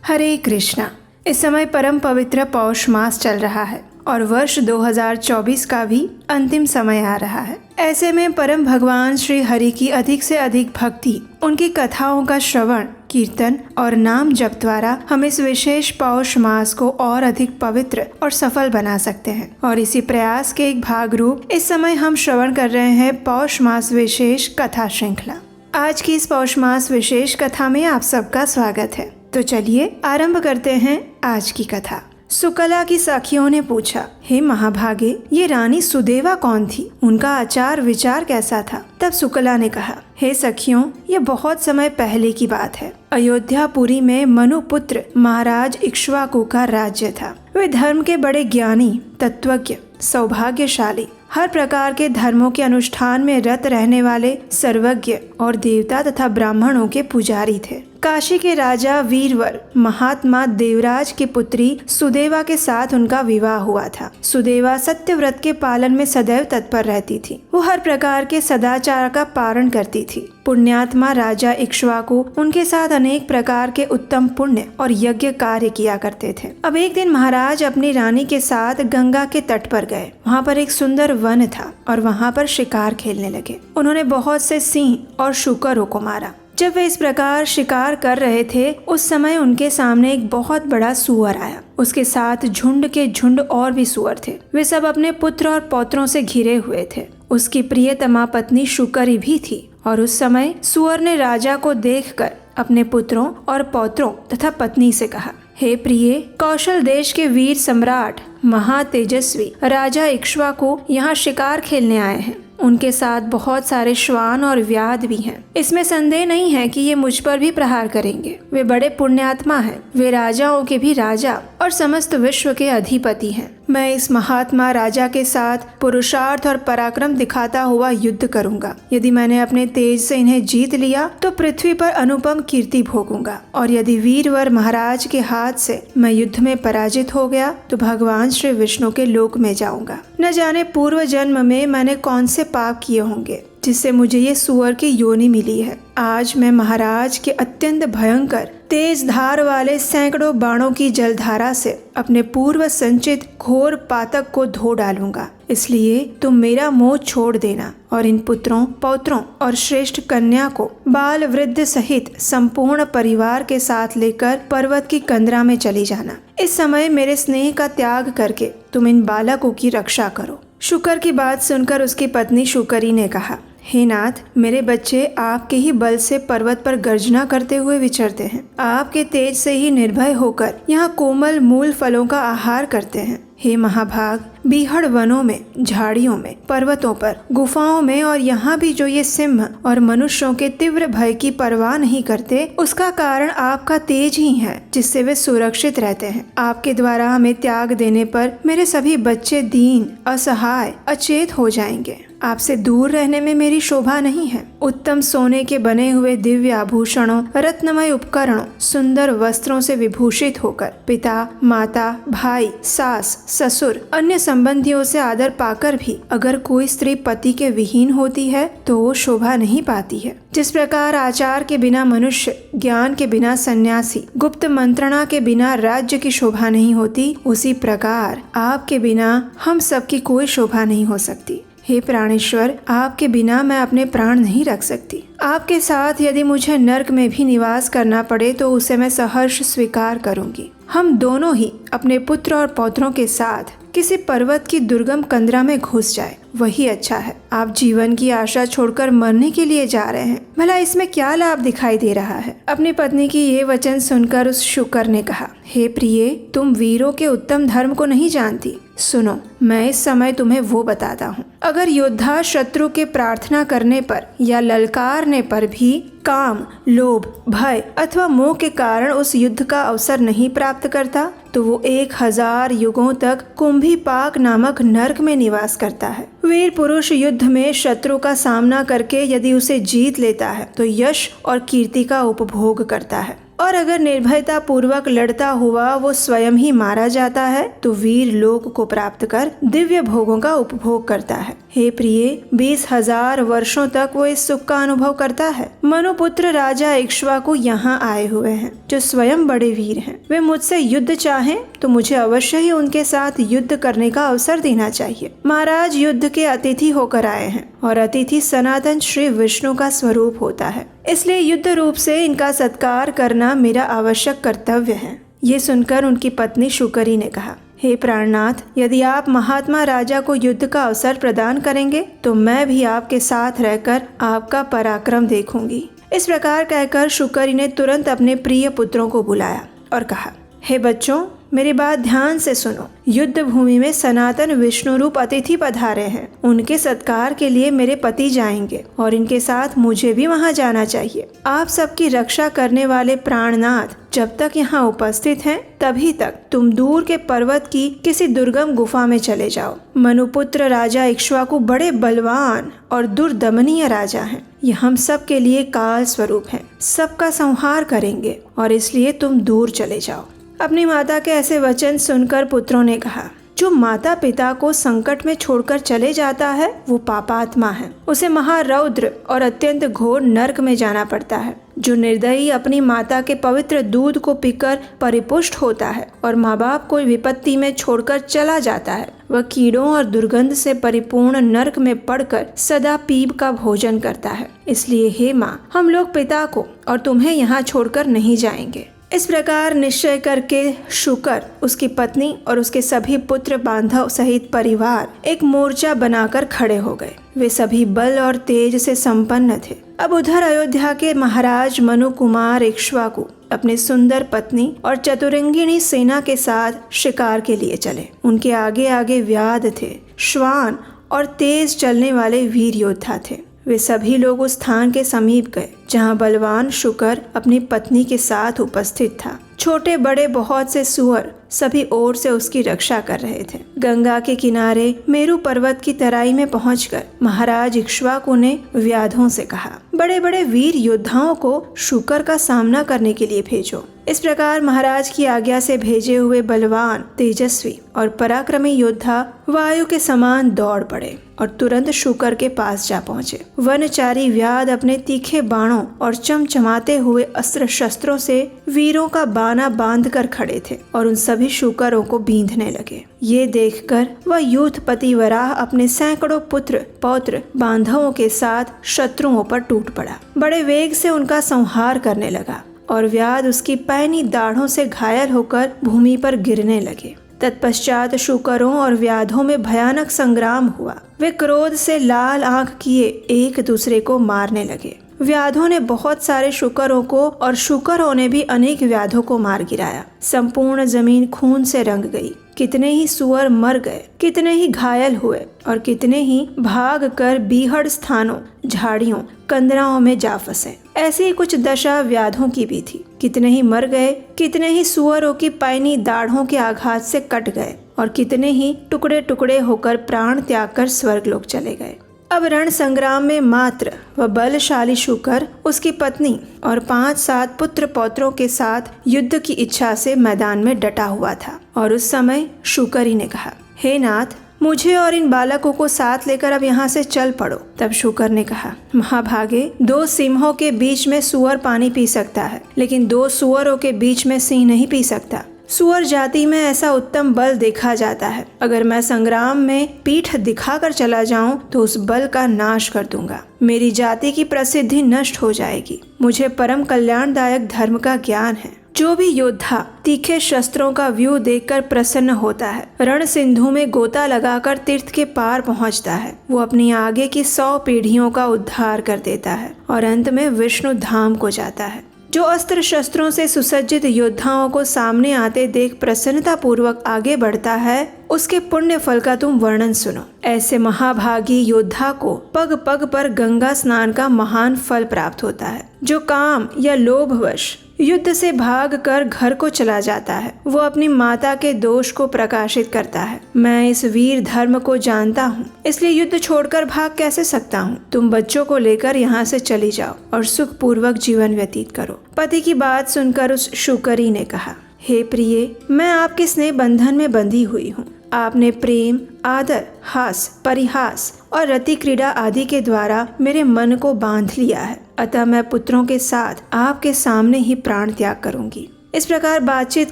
हरे कृष्णा। इस समय परम पवित्र पौष मास चल रहा है और वर्ष 2024 का भी अंतिम समय आ रहा है। ऐसे में परम भगवान श्री हरि की अधिक से अधिक भक्ति, उनकी कथाओं का श्रवण, कीर्तन और नाम जप द्वारा हम इस विशेष पौष मास को और अधिक पवित्र और सफल बना सकते हैं। और इसी प्रयास के एक भाग रूप इस समय हम श्रवण कर रहे हैं पौष मास विशेष कथा श्रृंखला। आज की इस पौष मास विशेष कथा में आप सबका स्वागत है। तो चलिए आरंभ करते हैं आज की कथा। सुकला की सखियों ने पूछा, हे महाभागे, ये रानी सुदेवा कौन थी? उनका आचार विचार कैसा था? तब सुकला ने कहा, हे सखियों, ये बहुत समय पहले की बात है। अयोध्यापुरी में मनुपुत्र महाराज इक्ष्वाकु का राज्य था। वे धर्म के बड़े ज्ञानी, तत्वज्ञ, सौभाग्यशाली, हर प्रकार के धर्मों के अनुष्ठान में रत रहने वाले सर्वज्ञ और देवता तथा ब्राह्मणों के पुजारी थे। काशी के राजा वीरवर महात्मा देवराज की पुत्री सुदेवा के साथ उनका विवाह हुआ था। सुदेवा सत्यव्रत के पालन में सदैव तत्पर रहती थी। वो हर प्रकार के सदाचार का पालन करती थी। पुण्यात्मा राजा इक्ष्वाकु उनके साथ अनेक प्रकार के उत्तम पुण्य और यज्ञ कार्य किया करते थे। अब एक दिन महाराज अपनी रानी के साथ गंगा के तट पर गए। वहाँ पर एक सुंदर वन था और वहाँ पर शिकार खेलने लगे। उन्होंने बहुत से सिंह और शुकरों को मारा। जब वे इस प्रकार शिकार कर रहे थे, उस समय उनके सामने एक बहुत बड़ा सूअर आया। उसके साथ झुंड के झुंड और भी सूअर थे। वे सब अपने पुत्र और पौत्रों से घिरे हुए थे। उसकी प्रियतमा पत्नी शुकरी भी थी। और उस समय सूअर ने राजा को देखकर अपने पुत्रों और पौत्रों तथा पत्नी से कहा, हे प्रिय, कौशल देश के वीर सम्राट महातेजस्वी राजा इक्ष्वाकु यहाँ शिकार खेलने आए हैं। उनके साथ बहुत सारे श्वान और व्याध भी हैं। इसमें संदेह नहीं है कि ये मुझ पर भी प्रहार करेंगे। वे बड़े पुण्यात्मा हैं। वे राजाओं के भी राजा और समस्त विश्व के अधिपति हैं। मैं इस महात्मा राजा के साथ पुरुषार्थ और पराक्रम दिखाता हुआ युद्ध करूंगा। यदि मैंने अपने तेज से इन्हें जीत लिया तो पृथ्वी पर अनुपम कीर्ति भोगूंगा, और यदि वीरवर महाराज के हाथ से मैं युद्ध में पराजित हो गया तो भगवान श्री विष्णु के लोक में जाऊंगा। न जाने पूर्व जन्म में मैंने कौन से पाप किए होंगे जिससे मुझे ये सूअर की योनि मिली है। आज मैं महाराज के अत्यंत भयंकर तेज धार वाले सैकड़ों बाणों की जलधारा से अपने पूर्व संचित घोर पातक को धो डालूंगा। इसलिए तुम मेरा मोह छोड़ देना और इन पुत्रों, पौत्रों और श्रेष्ठ कन्या को बाल वृद्ध सहित संपूर्ण परिवार के साथ लेकर पर्वत की कंदरा में चली जाना। इस समय मेरे स्नेह का त्याग करके तुम इन बालकों की रक्षा करो। शुकर की बात सुनकर उसकी पत्नी शुकरी ने कहा, हे नाथ, मेरे बच्चे आपके ही बल से पर्वत पर गर्जना करते हुए विचरते हैं। आपके तेज से ही निर्भय होकर यहाँ कोमल मूल फलों का आहार करते हैं। हे महाभाग, बीहड़ वनों में, झाड़ियों में, पर्वतों पर, गुफाओं में और यहाँ भी जो ये सिंह और मनुष्यों के तीव्र भय की परवाह नहीं करते, उसका कारण आपका तेज ही है जिससे वे सुरक्षित रहते हैं। आपके द्वारा हमें त्याग देने पर मेरे सभी बच्चे दीन, असहाय, अचेत हो जाएंगे। आपसे दूर रहने में मेरी शोभा नहीं है। उत्तम सोने के बने हुए दिव्य आभूषणों, रत्नमय उपकरणों, सुंदर वस्त्रों से विभूषित होकर पिता, माता, भाई, सास, ससुर, अन्य संबंधियों से आदर पाकर भी अगर कोई स्त्री पति के विहीन होती है तो वो शोभा नहीं पाती है। जिस प्रकार आचार के बिना मनुष्य, ज्ञान के बिना सन्यासी, गुप्त मंत्रणा के बिना राज्य की शोभा नहीं होती, उसी प्रकार आपके बिना हम सबकी कोई शोभा नहीं हो सकती। हे प्राणेश्वर, आपके बिना मैं अपने प्राण नहीं रख सकती। आपके साथ यदि मुझे नर्क में भी निवास करना पड़े तो उसे मैं सहर्ष स्वीकार करूंगी। हम दोनों ही अपने पुत्र और पौत्रों के साथ किसी पर्वत की दुर्गम कंदरा में घुस जाए, वही अच्छा है। आप जीवन की आशा छोड़कर मरने के लिए जा रहे हैं, भला इसमें क्या लाभ दिखाई दे रहा है? अपनी पत्नी की ये वचन सुनकर उस शुकर ने कहा, हे प्रिय, तुम वीरों के उत्तम धर्म को नहीं जानती। सुनो, मैं इस समय तुम्हें वो बताता हूँ। अगर योद्धा शत्रु के प्रार्थना करने पर या ललकारने पर भी काम, लोभ, भय अथवा मोह के कारण उस युद्ध का अवसर नहीं प्राप्त करता तो वो 1000 युगों तक कुंभीपाक नामक नर्क में निवास करता है। वीर पुरुष युद्ध में शत्रु का सामना करके यदि उसे जीत लेता है तो यश और कीर्ति का उपभोग करता है, और अगर निर्भयता पूर्वक लड़ता हुआ वो स्वयं ही मारा जाता है तो वीर लोक को प्राप्त कर दिव्य भोगों का उपभोग करता है। हे प्रिय, 20,000 वर्षों तक वो इस सुख का अनुभव करता है। मनुपुत्र राजा इक्ष्वाकु यहाँ आए हुए हैं, जो स्वयं बड़े वीर हैं। वे मुझसे युद्ध चाहें तो मुझे अवश्य ही उनके साथ युद्ध करने का अवसर देना चाहिए। महाराज युद्ध के अतिथि होकर आए हैं और अतिथि सनातन श्री विष्णु का स्वरूप होता है, इसलिए युद्ध रूप से इनका सत्कार करना मेरा आवश्यक कर्तव्य है। ये सुनकर उनकी पत्नी शुकरी ने कहा, हे प्राणनाथ, यदि आप महात्मा राजा को युद्ध का अवसर प्रदान करेंगे तो मैं भी आपके साथ रहकर आपका पराक्रम देखूंगी। इस प्रकार कहकर शुकरी ने तुरंत अपने प्रिय पुत्रों को बुलाया और कहा, हे बच्चों, मेरी बात ध्यान से सुनो। युद्ध भूमि में सनातन विष्णु रूप अतिथि पधारे हैं। उनके सत्कार के लिए मेरे पति जाएंगे और इनके साथ मुझे भी वहां जाना चाहिए। आप सबकी रक्षा करने वाले प्राणनाथ जब तक यहाँ उपस्थित हैं, तभी तक तुम दूर के पर्वत की किसी दुर्गम गुफा में चले जाओ। मनुपुत्र राजा इक्ष्वाकु बड़े बलवान और दुर्दमनीय राजा हैं। ये हम सब के लिए काल स्वरूप हैं, सबका संहार करेंगे और इसलिए तुम दूर चले जाओ। अपनी माता के ऐसे वचन सुनकर पुत्रों ने कहा, जो माता पिता को संकट में छोड़कर चले जाता है वो पापात्मा है। उसे महारौद्र और अत्यंत घोर नरक में जाना पड़ता है। जो निर्दयी अपनी माता के पवित्र दूध को पीकर परिपुष्ट होता है और माँ बाप को विपत्ति में छोड़कर चला जाता है, वह कीड़ों और दुर्गंध से परिपूर्ण नरक में पड़कर सदा पीप का भोजन करता है। इसलिए हे माँ, हम लोग पिता को और तुम्हें यहाँ छोड़कर नहीं जाएंगे। इस प्रकार निश्चय करके शुकर, उसकी पत्नी और उसके सभी पुत्र बांधव सहित परिवार एक मोर्चा बनाकर खड़े हो गए। वे सभी बल और तेज से संपन्न थे। अब उधर अयोध्या के महाराज मनु कुमार इक्ष्वाकु अपनी सुंदर पत्नी और चतुरंगिणी सेना के साथ शिकार के लिए चले। उनके आगे आगे व्याध थे, श्वान और तेज चलने वाले वीर योद्धा थे। वे सभी लोग उस स्थान के समीप गए जहां बलवान शुकर अपनी पत्नी के साथ उपस्थित था। छोटे बड़े बहुत से सुअर सभी ओर से उसकी रक्षा कर रहे थे। गंगा के किनारे मेरु पर्वत की तराई में पहुंचकर महाराज इक्ष्वाकु ने व्याधों से कहा, बड़े बड़े वीर योद्धाओं को शुकर का सामना करने के लिए भेजो। इस प्रकार महाराज की आज्ञा से भेजे हुए बलवान, तेजस्वी और पराक्रमी योद्धा वायु के समान दौड़ पड़े और तुरंत शुकर के पास जा पहुंचे। वनचारी व्याध अपने तीखे बाणों और चमचमाते हुए अस्त्र शस्त्रों से वीरों का बाना बांध कर खड़े थे और उन सभी शुकरों को बींधने लगे। ये देखकर वह यूथपति वराह अपने सैकड़ों पुत्र पौत्र बांधवों के साथ शत्रुओं पर टूट पड़ा। बड़े वेग से उनका संहार करने लगा और व्याध उसकी पैनी दाढ़ों से घायल होकर भूमि पर गिरने लगे। तत्पश्चात शुकरों और व्याधों में भयानक संग्राम हुआ। वे क्रोध से लाल आंख किए एक दूसरे को मारने लगे। व्याधों ने बहुत सारे शुकरों को और शुकरों ने भी अनेक व्याधों को मार गिराया। संपूर्ण जमीन खून से रंग गई। कितने ही सुअर मर गए, कितने ही घायल हुए और कितने ही भाग कर बीहड़ स्थानों, झाड़ियों, कंदराओं में जा फंसे। ऐसी ही कुछ दशा व्याधों की भी थी। कितने ही मर गए, कितने ही सुअरों की पैनी दाढ़ों के आघात से कट गए और कितने ही टुकड़े टुकड़े होकर प्राण त्याग कर स्वर्गलोक चले गए। अब रण संग्राम में मात्र वह बलशाली शुकर, उसकी पत्नी और 5-7 पुत्र पौत्रों के साथ युद्ध की इच्छा से मैदान में डटा हुआ था। और उस समय शुकरी ने कहा, हे नाथ, मुझे और इन बालकों को साथ लेकर अब यहाँ से चल पड़ो। तब शुकर ने कहा, महाभागे, 2 सिंहों के बीच में सुअर पानी पी सकता है, लेकिन 2 सुअरों के बीच में सिंह नहीं पी सकता। सुअर जाति में ऐसा उत्तम बल देखा जाता है। अगर मैं संग्राम में पीठ दिखाकर चला जाऊं तो उस बल का नाश कर दूंगा। मेरी जाति की प्रसिद्धि नष्ट हो जाएगी। मुझे परम कल्याणदायक धर्म का ज्ञान है। जो भी योद्धा तीखे शस्त्रों का व्यू देखकर प्रसन्न होता है, रण सिंधु में गोता लगाकर तीर्थ के पार पहुंचता है, वो अपनी आगे की 100 पीढ़ियों का उद्धार कर देता है और अंत में विष्णु धाम को जाता है। जो अस्त्र शस्त्रों से सुसज्जित योद्धाओं को सामने आते देख प्रसन्नता पूर्वक आगे बढ़ता है, उसके पुण्य फल का तुम वर्णन सुनो। ऐसे महाभागी योद्धा को पग पग पर गंगा स्नान का महान फल प्राप्त होता है। जो काम या लोभवश युद्ध से भागकर घर को चला जाता है। वो अपनी माता के दोष को प्रकाशित करता है। मैं इस वीर धर्म को जानता हूँ, इसलिए युद्ध छोड़कर भाग कैसे सकता हूँ। तुम बच्चों को लेकर यहाँ से चली जाओ और सुखपूर्वक जीवन व्यतीत करो। पति की बात सुनकर उस शुकरी ने कहा, हे प्रिय, मैं आपके स्नेह बंधन में बंधी हुई हूँ। आपने प्रेम, आदर, हास, परिहास और रति क्रीड़ा आदि के द्वारा मेरे मन को बांध लिया है। अतः मैं पुत्रों के साथ आपके सामने ही प्राण त्याग करूंगी। इस प्रकार बातचीत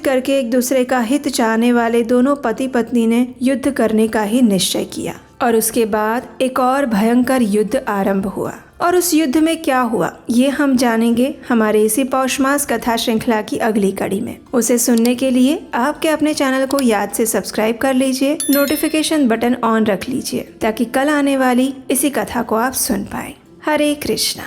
करके एक दूसरे का हित चाहने वाले दोनों पति पत्नी ने युद्ध करने का ही निश्चय किया। और उसके बाद एक और भयंकर युद्ध आरंभ हुआ। और उस युद्ध में क्या हुआ ये हम जानेंगे हमारे इसी पौष मास कथा श्रृंखला की अगली कड़ी में। उसे सुनने के लिए आपके अपने चैनल को याद से सब्सक्राइब कर लीजिए, नोटिफिकेशन बटन ऑन रख लीजिए ताकि कल आने वाली इसी कथा को आप सुन पाए। हरे कृष्णा।